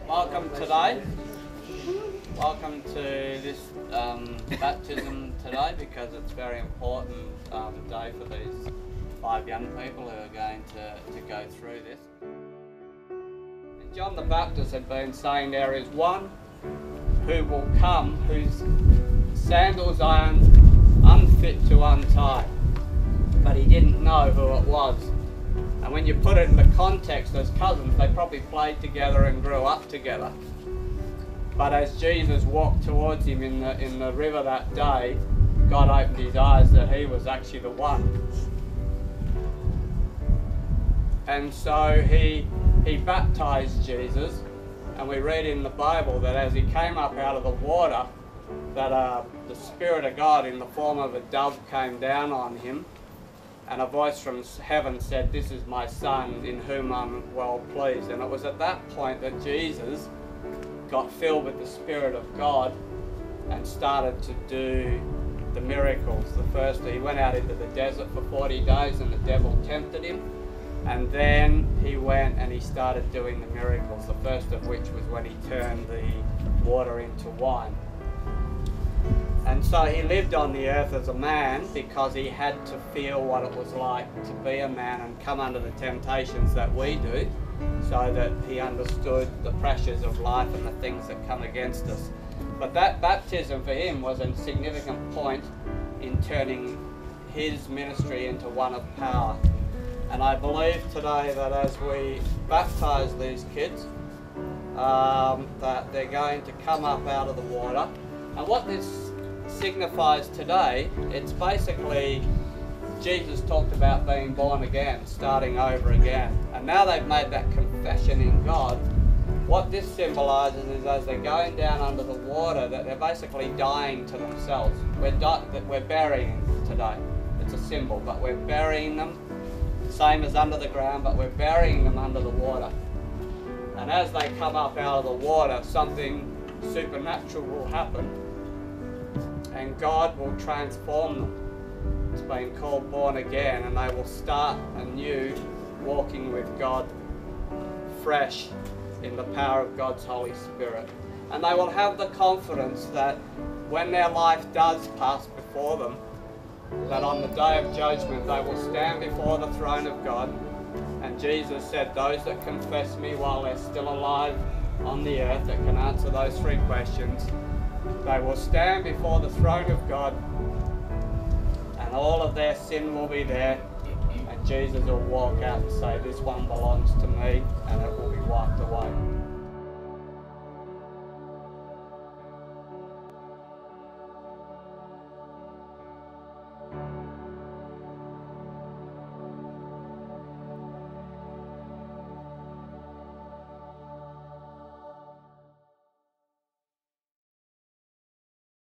Welcome today. Welcome to this baptism today, because it's a very important day for these 5 young people who are going to go through this. And John the Baptist had been saying there is one who will come whose sandals I am unfit to untie, but he didn't know who it was. And when you put it in the context as cousins, they probably played together and grew up together. But as Jesus walked towards him in the river that day, God opened his eyes that he was actually the one. And so he baptized Jesus, and we read in the Bible that as he came up out of the water, that the Spirit of God in the form of a dove came down on him, and a voice from heaven said, "This is my Son, in whom I'm well pleased." And it was at that point that Jesus got filled with the Spirit of God and started to do the miracles. The first, he went out into the desert for 40 days and the devil tempted him. And then he went and he started doing the miracles, the first of which was when he turned the water into wine. And so he lived on the earth as a man because he had to feel what it was like to be a man and come under the temptations that we do, so that he understood the pressures of life and the things that come against us. But that baptism for him was a significant point in turning his ministry into one of power. And I believe today that as we baptize these kids, that they're going to come up out of the water. And what this signifies today, it's basically Jesus talked about being born again, starting over again. And now they've made that confession in God. What this symbolises is as they're going down under the water, that they're basically dying to themselves. We're burying them today. It's a symbol, but we're burying them, same as under the ground, but we're burying them under the water. And as they come up out of the water, something supernatural will happen, and God will transform them. It's been called born again, and they will start anew walking with God fresh in the power of God's Holy Spirit. And they will have the confidence that when their life does pass before them, that on the day of judgment they will stand before the throne of God. And Jesus said, those that confess me while they're still alive on the earth, that can answer those 3 questions, they will stand before the throne of God, and all of their sin will be there, and Jesus will walk out and say, this one belongs to me, and it will be wiped away.